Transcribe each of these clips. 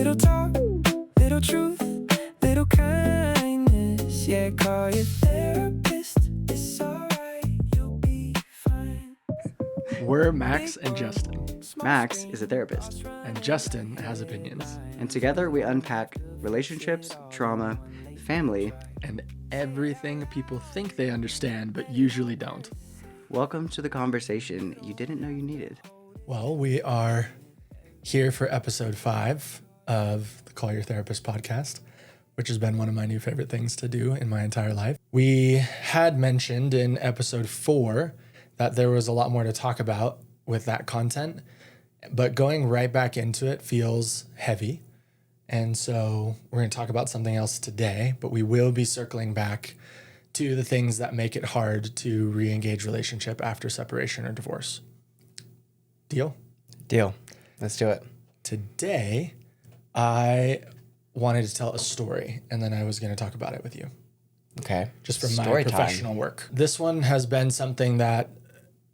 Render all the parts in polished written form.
Little talk, little truth, little kindness. Yeah, call your therapist. It's alright, you'll be fine. We're Max and Justin, Max is a therapist, and Justin has opinions. and together we unpack relationships, trauma, family. And everything people think they understand, but usually don't. Welcome to the conversation you didn't know you needed. Well, we are here for episode 5 of the Call Your Therapist podcast, which has been one of my new favorite things to do in my entire life. We had mentioned in episode 4 that there was a lot more to talk about with that content, but going right back into it feels heavy. And so we're going to talk about something else today, but we will be circling back to the things that make it hard to re-engage relationship after separation or divorce. Deal? Deal. Let's do it. Today, I wanted to tell a story, and then I was going to talk about it with you, Okay. just from Story my professional work. This one has been something that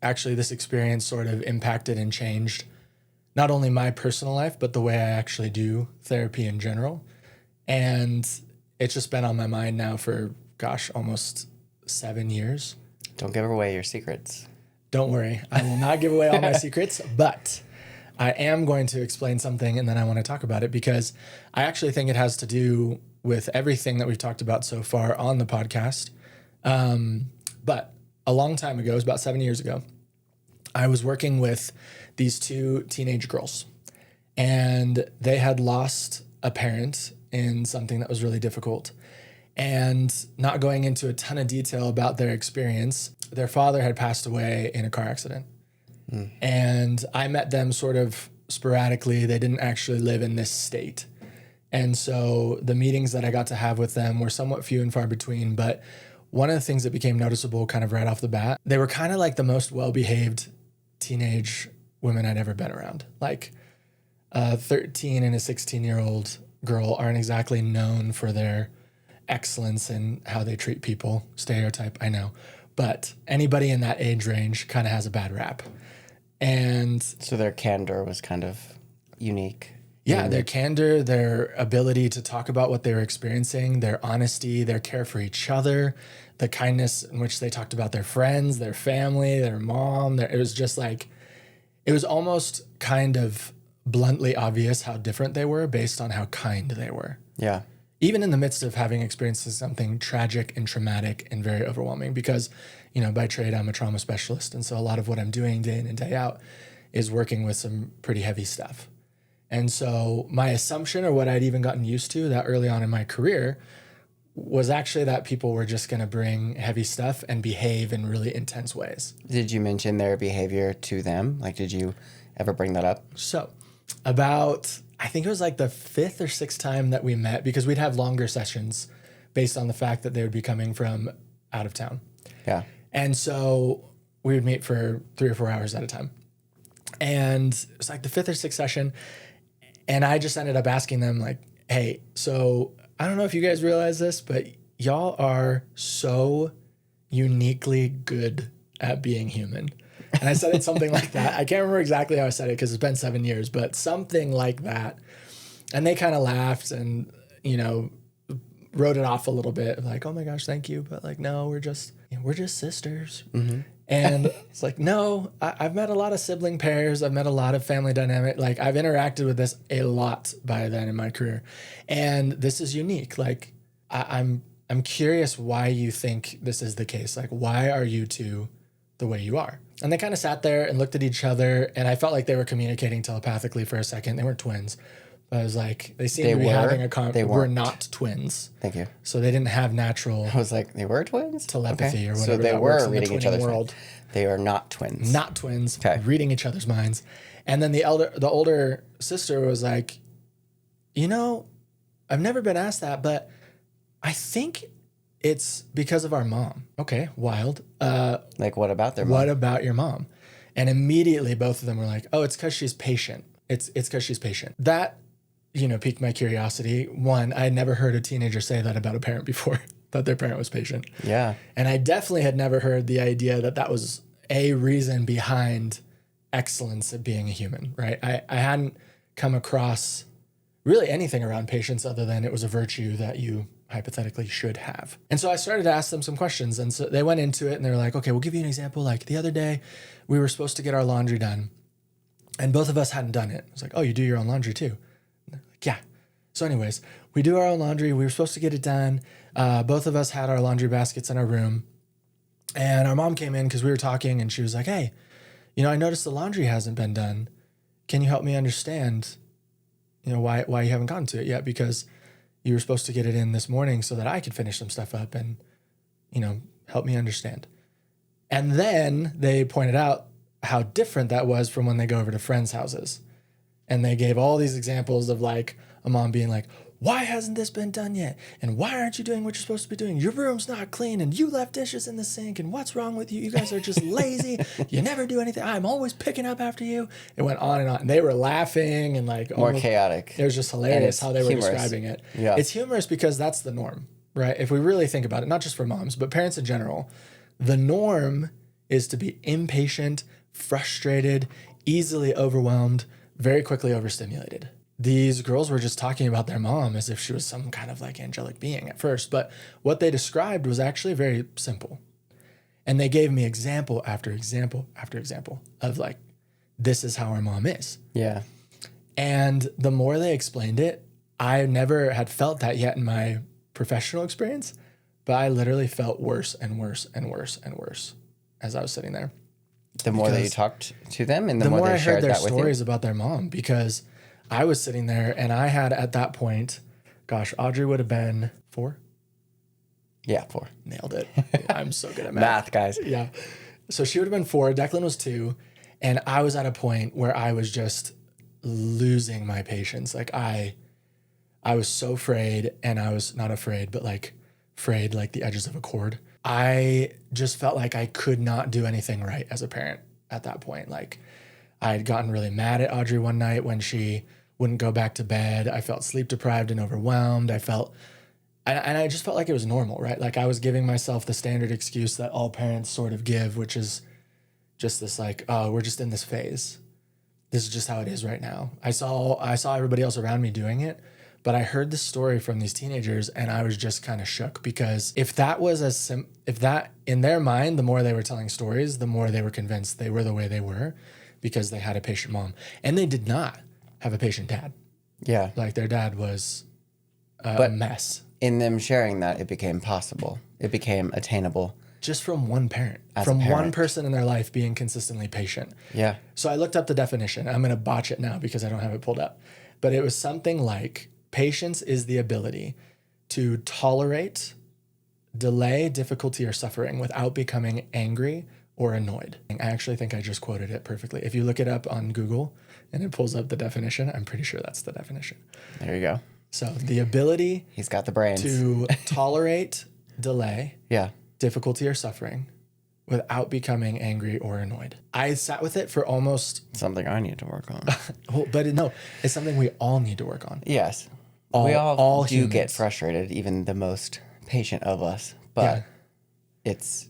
actually this experience sort of impacted and changed not only my personal life, but the way I actually do therapy in general. And it's just been on my mind now for, almost 7 years. Don't give away your secrets. Don't worry, I will not give away all my secrets, but I am going to explain something and then I want to talk about it because I actually think it has to do with everything that we've talked about so far on the podcast. But a long time ago, it was about 7 years ago, I was working with these 2 teenage girls, and they had lost a parent in something that was really difficult. And not going into a ton of detail about their experience, their father had passed away in a car accident. And I met them sort of sporadically. They didn't actually live in this state. And so the meetings that I got to have with them were somewhat few and far between. But one of the things that became noticeable kind of right off the bat, they were kind of like the most well-behaved teenage women I'd ever been around. Like a 13 and a 16-year-old girl aren't exactly known for their excellence in how they treat people. Stereotype, I know. But anybody in that age range kind of has a bad rap. And So their candor was kind of unique. yeah, their candor, their ability to talk about what they were experiencing, their honesty, their care for each other, the kindness in which they talked about their friends, their family, their mom. It was just like, it was almost kind of bluntly obvious how different they were based on how kind they were. Yeah. Even in the midst of having experienced something tragic and traumatic and very overwhelming, because, by trade, I'm a trauma specialist. And so a lot of what I'm doing day in and day out is working with some pretty heavy stuff. And so my assumption, or what I'd even gotten used to that early on in my career, was actually that people were just going to bring heavy stuff and behave in really intense ways. Did you mention their behavior to them? Like, did you ever bring that up? So I think it was like the 5th or 6th time that we met, because we'd have longer sessions based on the fact that they would be coming from out of town. Yeah. And so we would meet for 3 or 4 hours at a time. And it was like the 5th or 6th session. And I just ended up asking them like, hey, so I don't know if you guys realize this, but y'all are so uniquely good at being human. And I said it something like that. I can't remember exactly how I said it because it's been 7 years, but something like that. And they kind of laughed and, wrote it off a little bit, like, oh my gosh, thank you. But like, no, we're just sisters. Mm-hmm. And it's like, no, I've met a lot of sibling pairs. I've met a lot of family dynamic. Like, I've interacted with this a lot by then in my career. And this is unique. Like, I'm curious why you think this is the case. Like, why are you two the way you are? And they kind of sat there and looked at each other. And I felt like they were communicating telepathically for a second. They weren't twins. But I was like, they seemed to be having a conversation. They were not twins. Thank you. So they didn't have natural I was like, they were twins? telepathy or whatever. So they that works were in the reading each twinning other's world. minds. They are not twins. Not twins. Okay. Reading each other's minds. And then the older sister was like, I've never been asked that, but I think it's because of our mom. Okay, wild. Like, what about their mom? What about your mom? And immediately both of them were like, oh, it's because she's patient. It's because she's patient. That, piqued my curiosity. One, I had never heard a teenager say that about a parent before, that their parent was patient. Yeah. And I definitely had never heard the idea that was a reason behind excellence at being a human, right? I hadn't come across really anything around patience other than it was a virtue that you hypothetically should have. And so I started to ask them some questions. And so they went into it and they were like, okay, we'll give you an example. Like the other day, we were supposed to get our laundry done and both of us hadn't done it. It's like, oh, you do your own laundry too? And they're like, yeah. So anyways, we do our own laundry. We were supposed to get it done. Both of us had our laundry baskets in our room. And our mom came in because we were talking and she was like, hey, I noticed the laundry hasn't been done. Can you help me understand, why you haven't gotten to it yet? Because you were supposed to get it in this morning so that I could finish some stuff up and, help me understand. And then they pointed out how different that was from when they go over to friends' houses. And they gave all these examples of like a mom being like, why hasn't this been done yet? And why aren't you doing what you're supposed to be doing? Your room's not clean and you left dishes in the sink and what's wrong with you? You guys are just lazy. You never do anything. I'm always picking up after you. It went on and on. And they were laughing and like More chaotic. It was just hilarious how they were humorous. describing it. Yeah. It's humorous because that's the norm, right? If we really think about it, not just for moms, but parents in general, the norm is to be impatient, frustrated, easily overwhelmed, very quickly overstimulated. These girls were just talking about their mom as if she was some kind of like angelic being at first. But what they described was actually very simple. And they gave me example after example after example of like, this is how our mom is. Yeah. And the more they explained it, I never had felt that yet in my professional experience, but I literally felt worse and worse and worse and worse as I was sitting there. The more that you talked to them and the more I they shared heard their that with you. stories about their mom, because I was sitting there and I had at that point, gosh, Audrey would have been 4. Yeah, 4. Nailed it. I'm so good at Math, guys. Yeah. So she would have been 4. Declan was 2. And I was at a point where I was just losing my patience. Like I was so afraid, and I was not afraid, but like frayed like the edges of a cord. I just felt like I could not do anything right as a parent at that point. Like I had gotten really mad at Audrey one night when she wouldn't go back to bed. I felt sleep deprived and overwhelmed. I just felt like it was normal, right? Like I was giving myself the standard excuse that all parents sort of give, which is just this like, oh, we're just in this phase. This is just how it is right now. I saw everybody else around me doing it, but I heard this story from these teenagers and I was just kind of shook, because if that in their mind, the more they were telling stories, the more they were convinced they were the way they were because they had a patient mom, and they did not have a patient dad. Yeah. Like their dad was a mess. In them sharing that, it became possible. It became attainable. Just from one parent, As from a parent. one person in their life being consistently patient. Yeah. So I looked up the definition. I'm going to botch it now because I don't have it pulled up. But it was something like, patience is the ability to tolerate, delay, difficulty, or suffering without becoming angry or annoyed. I actually think I just quoted it perfectly. If you look it up on Google and it pulls up the definition, I'm pretty sure that's the definition. There you go. So the ability He's got the brains. to tolerate, delay, Yeah. difficulty, or suffering without becoming angry or annoyed. I sat with it for almost, Something I need to work on. it's something we all need to work on. Yes. All- we all all do humans. get frustrated, even the most patient of us. But it's,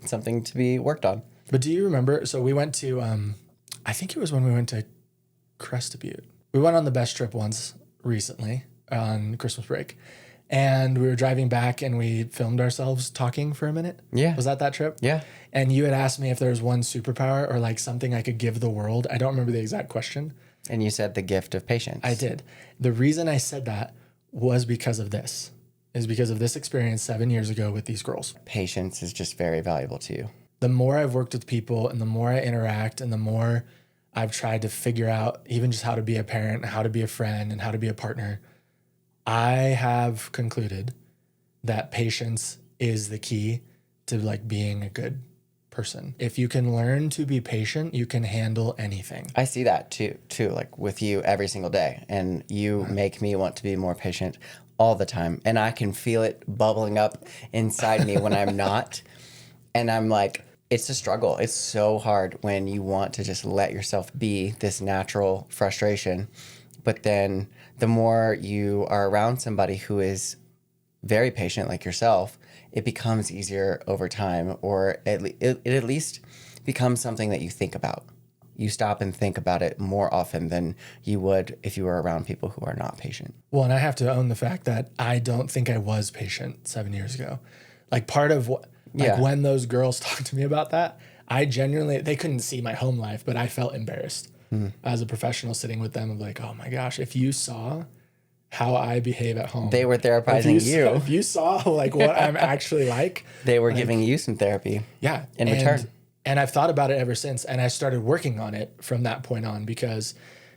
something to be worked on. But do you remember? So we went to, I think it was when we went to Crested Butte. We went on the best trip once recently on Christmas break. And we were driving back and we filmed ourselves talking for a minute. Yeah. Was that trip? Yeah. And you had asked me if there was one superpower or like something I could give the world. I don't remember the exact question. And you said the gift of patience. I did. The reason I said that was because of this. Is because of this experience 7 years ago with these girls. Patience is just very valuable to you. The more I've worked with people and the more I interact and the more I've tried to figure out even just how to be a parent, how to be a friend, and how to be a partner, I have concluded that patience is the key to like being a good person. If you can learn to be patient, you can handle anything. I see that too, like with you every single day. And you make me want to be more patient all the time. And I can feel it bubbling up inside me when I'm not. And I'm like, it's a struggle. It's so hard when you want to just let yourself be this natural frustration. But then the more you are around somebody who is very patient like yourself, it becomes easier over time, or it at least becomes something that you think about you stop and think about it more often than you would if you were around people who are not patient. Well, and I have to own the fact that I don't think I was patient 7 years ago. Like part of what, like Yeah. when those girls talked to me about that, I genuinely, they couldn't see my home life, but I felt embarrassed as a professional sitting with them of like, oh my gosh, if you saw how I behave at home. They were therapizing you. If you saw like what I'm actually like. They were giving you some therapy. Yeah. In return. And I've thought about it ever since. And I started working on it from that point on because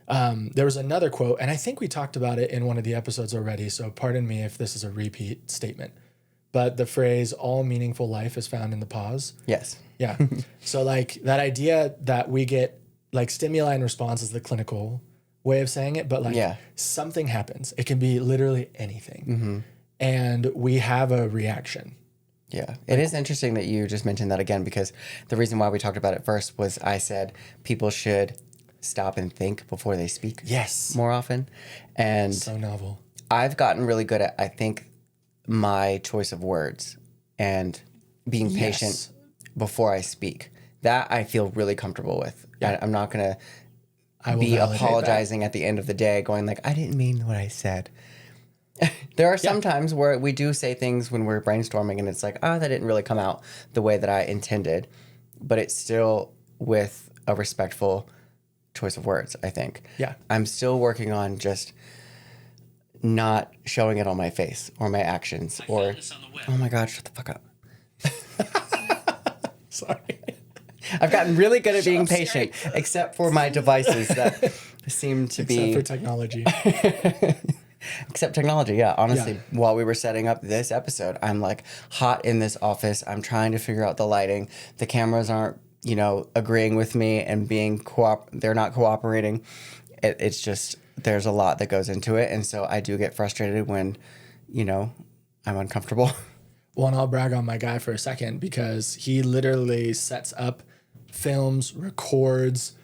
there was another quote, and I think we talked about it in one of the episodes already. So pardon me if this is a repeat statement. But the phrase, all meaningful life is found in the pause. Yes. Yeah. So like that idea that we get like stimuli and response is the clinical way of saying it, but like something happens. It can be literally anything. And we have a reaction. Yeah. It is interesting that you just mentioned that again, because the reason why we talked about it first was I said people should stop and think before they speak. Yes. More often. And So novel. I've gotten really good at, I think, my choice of words and being patient before I speak. That I feel really comfortable with. Yeah. I'm not going I to will be validate apologizing at the end of the day going like, I didn't mean what I said. There are some times where we do say things when we're brainstorming and it's like, oh, that didn't really come out the way that I intended. But it's still with a respectful choice of words, I think. Yeah. I'm still working on just not showing it on my face or my actions or, oh my God, shut the fuck up. Sorry. I've gotten really good at being patient, except for my devices that seem to be... Except for technology. Except technology, yeah. Honestly, while we were setting up this episode, I'm like hot in this office. I'm trying to figure out the lighting. The cameras aren't, agreeing with me and being they're not cooperating. It's just, there's a lot that goes into it. And so I do get frustrated when, I'm uncomfortable. Well, and I'll brag on my guy for a second because he literally sets up films, records,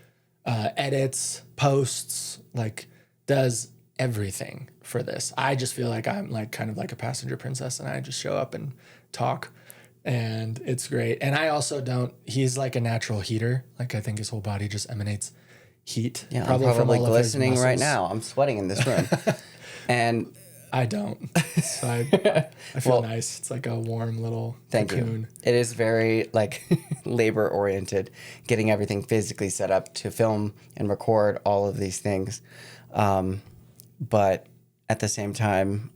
edits, posts, like does everything for this. I just feel like I'm like kind of like a passenger princess and I just show up and talk and it's great. And I also he's like a natural heater. Like I think his whole body just emanates heat. Yeah, from I'm probably all of his glistening right muscles. now. I'm sweating in this room. And I don't. So I feel nice. It's like a warm little cocoon. You. It is very like labor oriented, getting everything physically set up to film and record all of these things. But at the same time,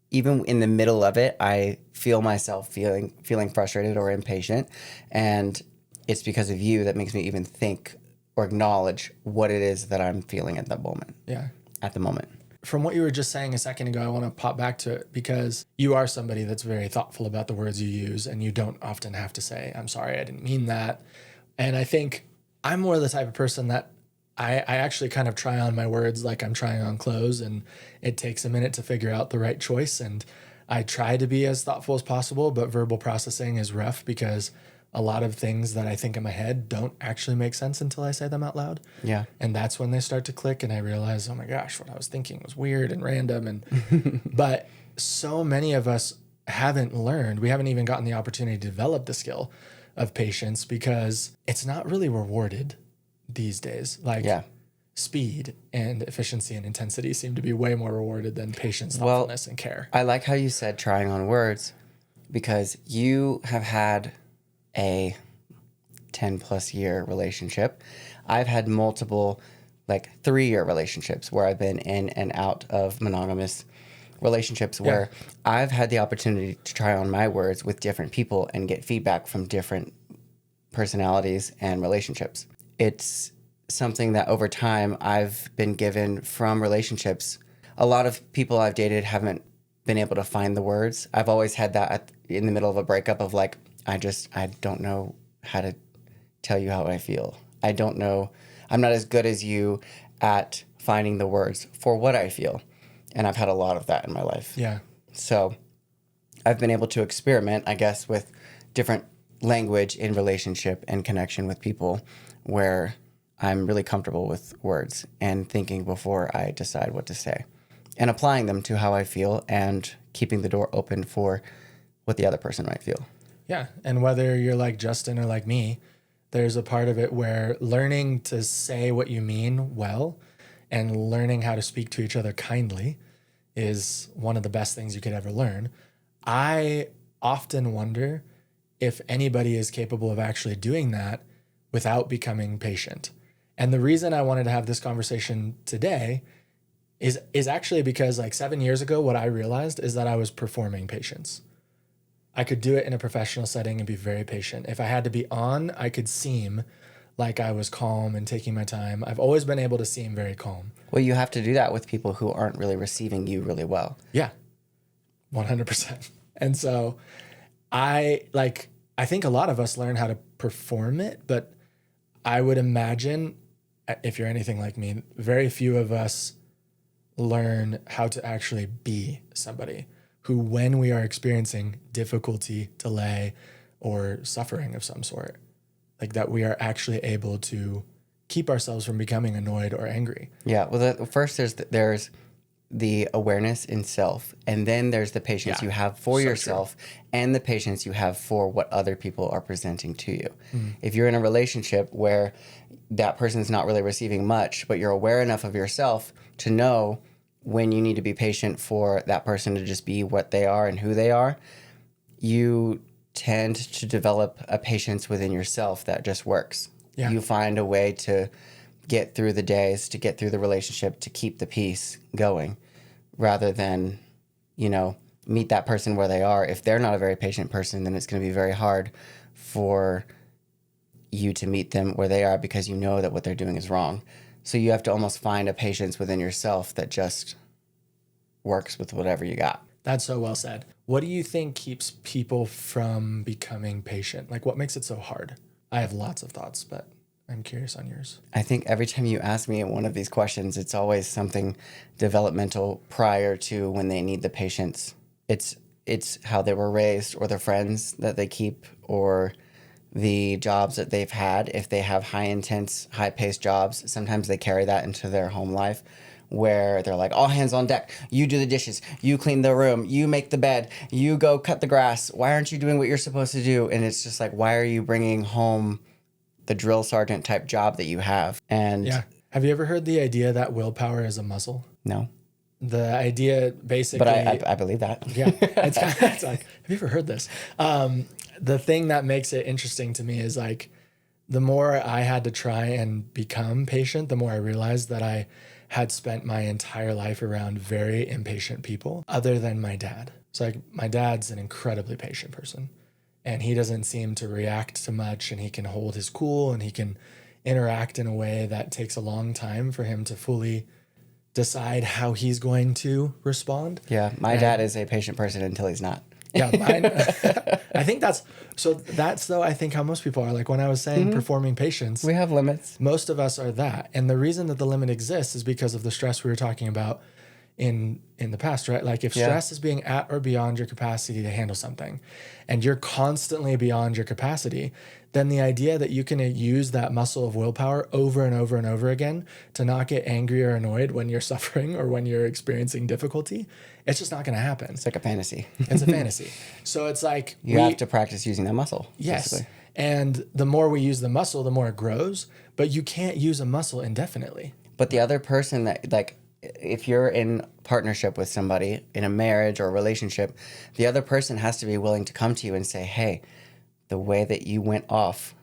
even in the middle of it, I feel myself feeling frustrated or impatient. And it's because of you that makes me even think or acknowledge what it is that I'm feeling at that moment. Yeah. At the moment. From what you were just saying a second ago, I want to pop back to it because you are somebody that's very thoughtful about the words you use and you don't often have to say, I'm sorry, I didn't mean that. And I think I'm more the type of person that I actually kind of try on my words like I'm trying on clothes and it takes a minute to figure out the right choice. And I try to be as thoughtful as possible, but verbal processing is rough because a lot of things that I think in my head don't actually make sense until I say them out loud. Yeah. And that's when they start to click and I realize, oh my gosh, what I was thinking was weird and random. And but so many of us haven't learned, we haven't even gotten the opportunity to develop the skill of patience because it's not really rewarded these days. Like speed and efficiency and intensity seem to be way more rewarded than patience, thoughtfulness, and care. I like how you said trying on words because you have had a 10 plus year relationship. I've had multiple 3-year relationships where I've been in and out of monogamous relationships where I've had the opportunity to try on my words with different people and get feedback from different personalities and relationships. It's something that over time I've been given from relationships. A lot of people I've dated haven't been able to find the words. I've always had that in the middle of a breakup of I don't know how to tell you how I feel. I don't know. I'm not as good as you at finding the words for what I feel. And I've had a lot of that in my life. Yeah. So I've been able to experiment, I guess, with different language in relationship and connection with people where I'm really comfortable with words and thinking before I decide what to say and applying them to how I feel and keeping the door open for what the other person might feel. Yeah. And whether you're like Justin or like me, there's a part of it where learning to say what you mean well and learning how to speak to each other kindly is one of the best things you could ever learn. I often wonder if anybody is capable of actually doing that without becoming patient. And the reason I wanted to have this conversation today is actually because like 7 years ago, what I realized is that I was performing patience. I could do it in a professional setting and be very patient. If I had to be on, I could seem like I was calm and taking my time. I've always been able to seem very calm. Well, you have to do that with people who aren't really receiving you really well. Yeah, 100%. And so I think a lot of us learn how to perform it, but I would imagine if you're anything like me, very few of us learn how to actually be somebody who, when we are experiencing difficulty, delay, or suffering of some sort, like that we are actually able to keep ourselves from becoming annoyed or angry. Yeah. Well, first there's the awareness in self, and then there's the patience you have for yourself and the patience you have for what other people are presenting to you. If you're in a relationship where that person's not really receiving much, but you're aware enough of yourself to know when you need to be patient for that person to just be what they are and who they are, you tend to develop a patience within yourself that just works. Yeah. You find a way to get through the days, to get through the relationship, to keep the peace going, rather than, meet that person where they are. If they're not a very patient person, then it's going to be very hard for you to meet them where they are, because you know that what they're doing is wrong. So you have to almost find a patience within yourself that just works with whatever you got. That's so well said. What do you think keeps people from becoming patient? Like, what makes it so hard? I have lots of thoughts, but I'm curious on yours. I think every time you ask me one of these questions, it's always something developmental prior to when they need the patience. It's how they were raised, or their friends that they keep, or the jobs that they've had. If they have high intense, high paced jobs, sometimes they carry that into their home life, where they're like, all hands on deck. You do the dishes, you clean the room, you make the bed, you go cut the grass. Why aren't you doing what you're supposed to do? And it's just like, why are you bringing home the drill sergeant type job that you have? And Yeah. Have you ever heard the idea that willpower is a muscle? no, The idea basically... but I believe that. Yeah. It's kind of, it's like, have you ever heard this? The thing that makes it interesting to me is like, the more I had to try and become patient, the more I realized that I had spent my entire life around very impatient people other than my dad. So like, my dad's an incredibly patient person, and he doesn't seem to react to much, and he can hold his cool, and he can interact in a way that takes a long time for him to fully decide how he's going to respond. Yeah, my dad is a patient person until he's not. Yeah, mine. I think that's though, I think how most people are. Like when I was saying performing patience, We have limits. most of us are that. And the reason that the limit exists is because of the stress we were talking about in the past, right? Like if stress is being at or beyond your capacity to handle something, and you're constantly beyond your capacity, then the idea that you can use that muscle of willpower over and over and over again to not get angry or annoyed when you're suffering or when you're experiencing difficulty, it's just not going to happen. It's like a fantasy. It's a fantasy. So it's like You have to practice using that muscle. Yes. basically. And the more we use the muscle, the more it grows, but you can't use a muscle indefinitely. But the other person that, like, if you're in partnership with somebody in a marriage or a relationship, the other person has to be willing to come to you and say, hey, the way that you went off,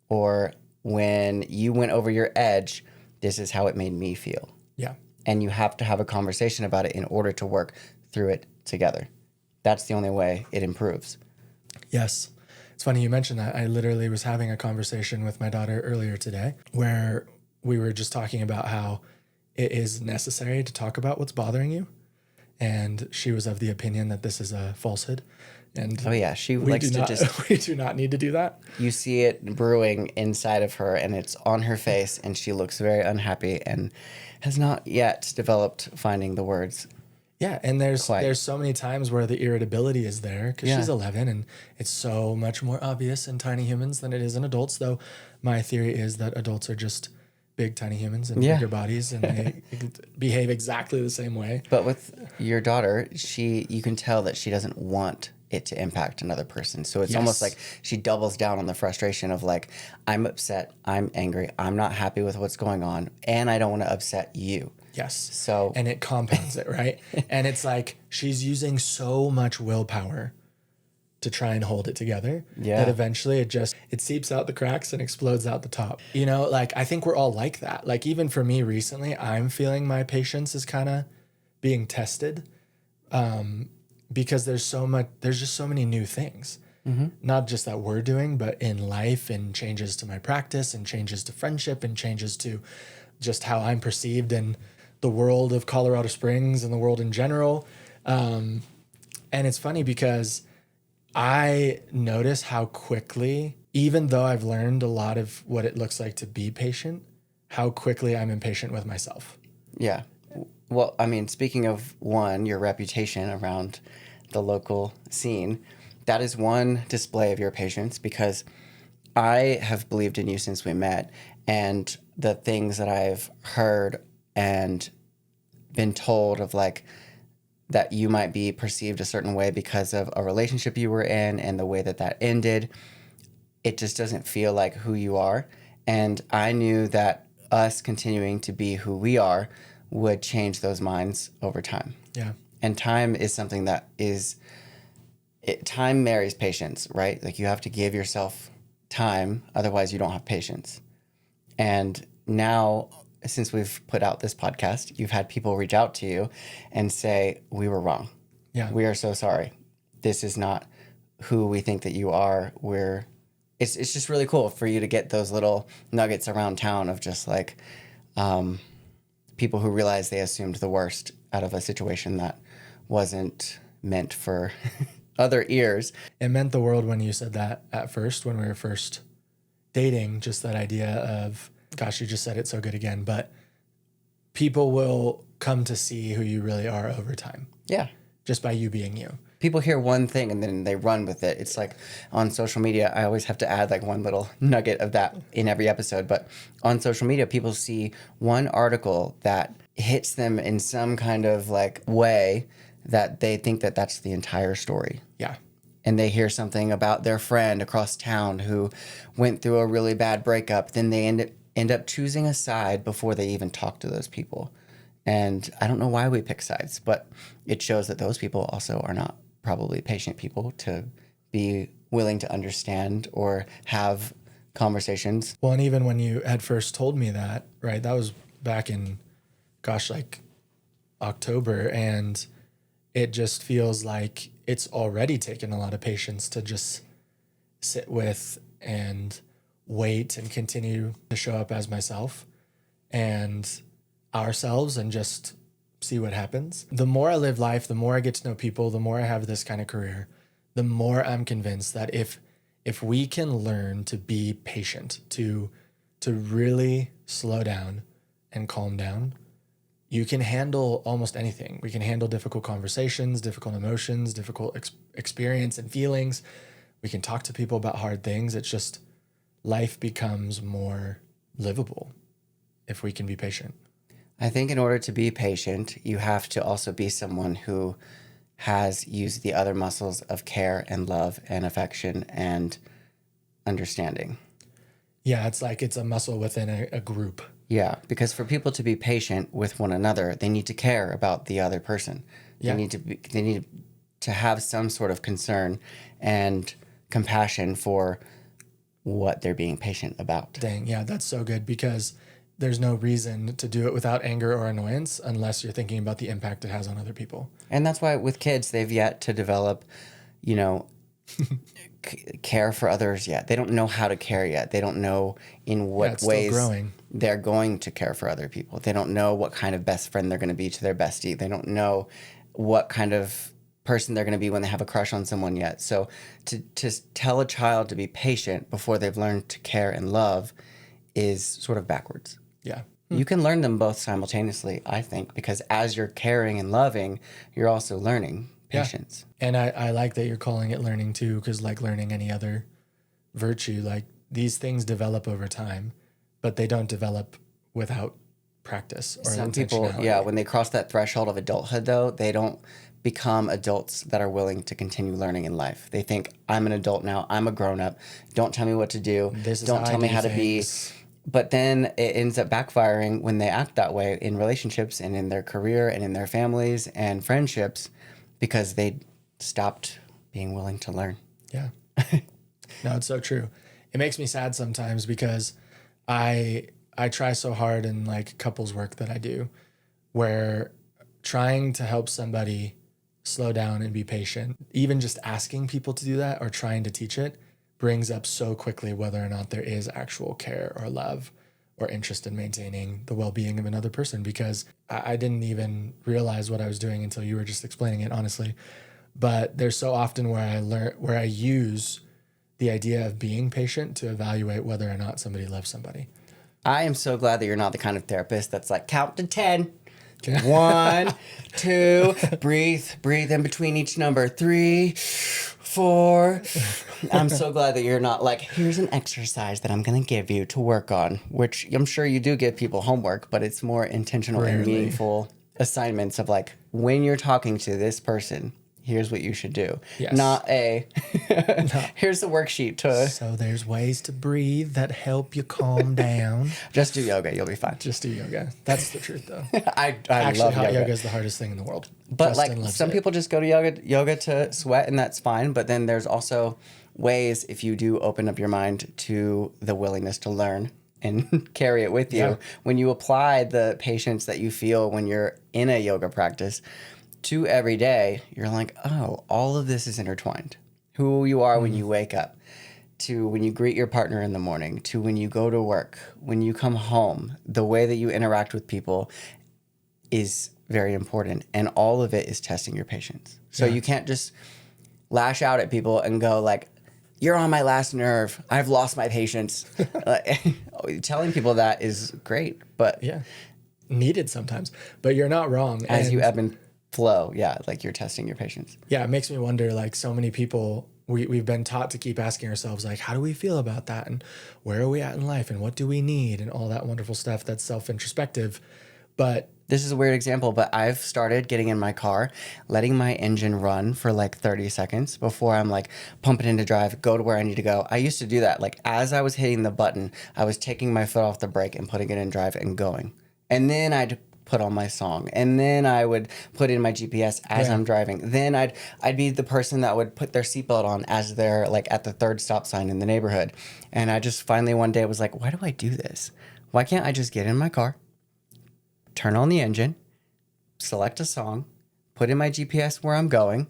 or when you went over your edge, this is how it made me feel. Yeah. And you have to have a conversation about it in order to work through it together. That's the only way it improves. Yes. It's funny you mentioned that. I literally was having a conversation with my daughter earlier today where we were just talking about how it is necessary to talk about what's bothering you. And she was of the opinion that this is a falsehood. And Oh yeah, she likes to just, we do not need to do that. you see it brewing inside of her, and it's on her face, and she looks very unhappy and has not yet developed finding the words. Yeah, and there's Quite. so many times where the irritability is there because she's 11, and it's so much more obvious in tiny humans than it is in adults. Though my theory is that adults are just big tiny humans in Yeah. bigger bodies, and they behave exactly the same way. But with your daughter, you can tell that she doesn't want it to impact another person. So it's almost like she doubles down on the frustration of like, I'm upset, I'm angry, I'm not happy with what's going on, and I don't want to upset you. Yes. So and it compounds it, right? And it's like she's using so much willpower to try and hold it together that eventually it seeps out the cracks and explodes out the top. You know, like I think we're all like that. Like even for me recently, I'm feeling my patience is kind of being tested because there's just so many new things. Not just that we're doing, but in life and changes to my practice and changes to friendship and changes to just how I'm perceived in the world of Colorado Springs and the world in general. And it's funny because I notice how quickly, even though I've learned a lot of what it looks like to be patient, how quickly I'm impatient with myself. Yeah. Well, I mean, speaking of your reputation around the local scene, that is one display of your patience, because I have believed in you since we met, and the things that I've heard and been told of like that you might be perceived a certain way because of a relationship you were in and the way that that ended, it just doesn't feel like who you are. And I knew that us continuing to be who we are would change those minds over time. Yeah. And time is something that time marries patience, right? Like you have to give yourself time, otherwise you don't have patience. And now, since we've put out this podcast, you've had people reach out to you and say, we were wrong. Yeah. We are so sorry. This is not who we think that you are. It's just really cool for you to get those little nuggets around town of just like people who realize they assumed the worst out of a situation that wasn't meant for other ears. It meant the world when you said that at first, when we were first dating, just that idea of, gosh, you just said it so good again, but people will come to see who you really are over time. Yeah. Just by you being you. People hear one thing and then they run with it. It's like on social media, I always have to add like one little nugget of that in every episode. But on social media, people see one article that hits them in some kind of like way that they think that that's the entire story. Yeah. And they hear something about their friend across town who went through a really bad breakup. Then they end up choosing a side before they even talk to those people. And I don't know why we pick sides, but it shows that those people also are not probably patient people to be willing to understand or have conversations. Well, and even when you had first told me that, right, that was back in, gosh, like October, and it just feels like it's already taken a lot of patience to just sit with and wait and continue to show up as myself and ourselves and just see what happens. The more I live life, the more I get to know people, the more I have this kind of career, the more I'm convinced that if we can learn to be patient, to really slow down and calm down, you can handle almost anything. We can handle difficult conversations, difficult emotions, difficult experience and feelings. We can talk to people about hard things. It's just life becomes more livable if we can be patient. I think in order to be patient, you have to also be someone who has used the other muscles of care and love and affection and understanding. Yeah, it's like it's a muscle within a group. Yeah, because for people to be patient with one another, they need to care about the other person. Yeah. They need to have some sort of concern and compassion for what they're being patient about. Dang, yeah, that's so good, because there's no reason to do it without anger or annoyance unless you're thinking about the impact it has on other people. And that's why with kids, they've yet to develop, care for others yet. They don't know how to care yet. They don't know in what it's still ways growing. They're going to care for other people. They don't know what kind of best friend they're going to be to their bestie. They don't know what kind of person they're going to be when they have a crush on someone yet. So to tell a child to be patient before they've learned to care and love is sort of backwards. Yeah. You can learn them both simultaneously, I think, because as you're caring and loving, you're also learning patience. Yeah. And I like that you're calling it learning too, because like learning any other virtue, like these things develop over time, but they don't develop without practice or Some people, intentionality. when they cross that threshold of adulthood, though, they don't become adults that are willing to continue learning in life. They think, I'm an adult now, I'm a grown up. Don't tell me what to do. Don't tell me how to be. But then it ends up backfiring when they act that way in relationships and in their career and in their families and friendships because they stopped being willing to learn. Yeah. No, it's so true. It makes me sad sometimes because I try so hard in like couples work that I do where trying to help somebody slow down and be patient, even just asking people to do that or trying to teach it brings up so quickly whether or not there is actual care or love or interest in maintaining the well-being of another person, because I didn't even realize what I was doing until you were just explaining it, honestly. But there's so often where I use the idea of being patient to evaluate whether or not somebody loves somebody. I am so glad that you're not the kind of therapist that's like, count to 10. 1, 2, breathe in between each number. 3, 4. I'm so glad that you're not like, here's an exercise that I'm going to give you to work on, which I'm sure you do give people homework, but it's more intentional and meaningful assignments of like, when you're talking to this person, here's what you should do. Yes. Not here's the worksheet to... So there's ways to breathe that help you calm down. Just do yoga. You'll be fine. Just do yoga. That's the truth, though. I Actually, love hot yoga. yoga is the hardest thing in the world. But Justin like loves some it. people just go to yoga to sweat, and that's fine. But then there's also ways, if you do open up your mind to the willingness to learn and carry it with you, Yeah. when you apply the patience that you feel when you're in a yoga practice to every day, you're like, oh, all of this is intertwined. Who you are when you wake up, to when you greet your partner in the morning, to when you go to work, when you come home, the way that you interact with people is very important. And all of it is testing your patience. So you can't just lash out at people and go like, you're on my last nerve. I've lost my patience. Telling people that is great, but Yeah. Needed sometimes. But you're not wrong. as And you ebb and flow, like you're testing your patience. yeah, it makes me wonder, like so many people, we've been taught to keep asking ourselves, like, how do we feel about that? And where are we at in life? And what do we need? And all that wonderful stuff that's self-introspective. But This is a weird example, but I've started getting in my car, letting my engine run for like 30 seconds before I'm like pumping into drive, go to where I need to go. I used to do that. Like as I was hitting the button, I was taking my foot off the brake and putting it in drive and going. And then I'd put on my song, and then I would put in my GPS as I'm driving. Then I'd be the person that would put their seatbelt on as they're like at the third stop sign in the neighborhood. And I just finally one day was like, why do I do this? Why can't I just get in my car, turn on the engine, select a song, put in my GPS where I'm going,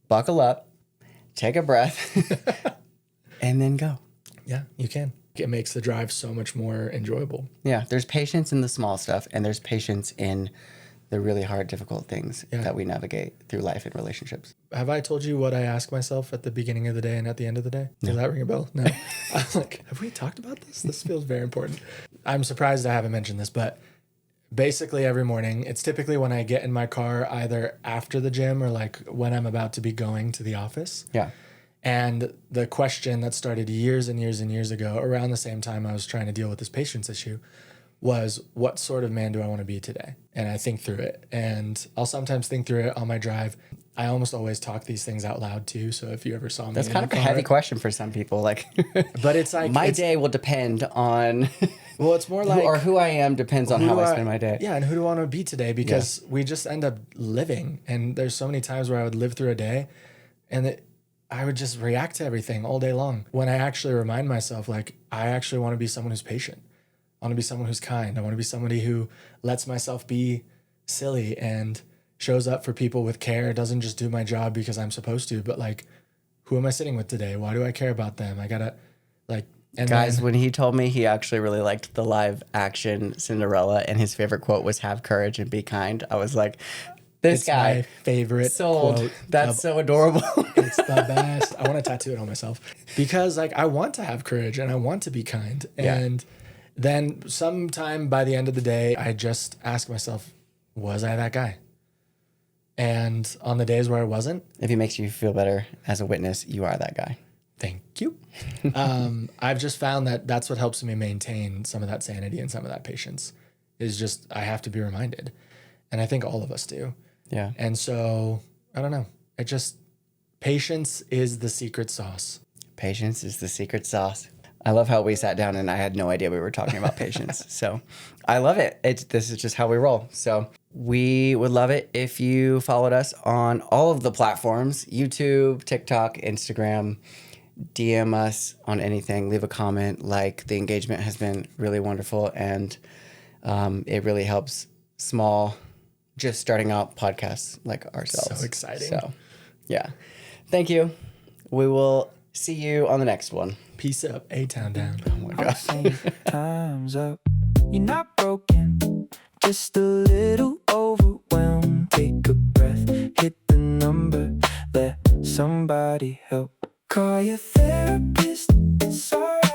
buckle up, take a breath, and then go. yeah, you can. It makes the drive so much more enjoyable. Yeah, there's patience in the small stuff, and there's patience in the really hard, difficult things that we navigate through life and relationships. Have I told you what I ask myself at the beginning of the day and at the end of the day? Does that ring a bell? No. I'm like, have we talked about this? This feels very important. I'm surprised I haven't mentioned this, but basically every morning, it's typically when I get in my car, either after the gym or like when I'm about to be going to the office. Yeah. And the question that started years and years and years ago, around the same time I was trying to deal with this patience issue, was what sort of man do I want to be today? And I think through it. And I'll sometimes think through it on my drive. I almost always talk these things out loud too. So if you ever saw me, That's in kind the of a car- heavy question for some people. Like, But it's like my it's- day will depend on Well, it's more like who I am depends on who how do I spend my day. Yeah, and who do I want to be today? Because we just end up living. And there's so many times where I would live through a day and I would just react to everything all day long. When I actually remind myself, like, I actually want to be someone who's patient. I want to be someone who's kind. I want to be somebody who lets myself be silly and shows up for people with care. Doesn't just do my job because I'm supposed to, but like, who am I sitting with today? Why do I care about them? I gotta like, and Guys, then, when he told me he actually really liked the live action Cinderella and his favorite quote was "Have courage and be kind," I was like, this it's guy my favorite sold. quote That's of so adorable. It's the best. I want to tattoo it on myself because like I want to have courage and I want to be kind. And then sometime by the end of the day, I just ask myself, was I that guy? And on the days where I wasn't, If it makes you feel better as a witness, you are that guy. thank you. I've just found that that's what helps me maintain some of that sanity and some of that patience is just, I have to be reminded. And I think all of us do. Yeah. And so, I don't know. Patience is the secret sauce. Patience is the secret sauce. I love how we sat down and I had no idea we were talking about patience. So I love it. This is just how we roll. So we would love it if you followed us on all of the platforms, YouTube, TikTok, Instagram. DM us on anything, leave a comment. Like, the engagement has been really wonderful, and it really helps small, just starting out podcasts like ourselves. So exciting. So, yeah. Thank you. We will see you on the next one. Peace up, A-Town down. Oh my gosh. Time's up. You're not broken, just a little overwhelmed. Take a breath, hit the number, let somebody help. Call your therapist, it's alright.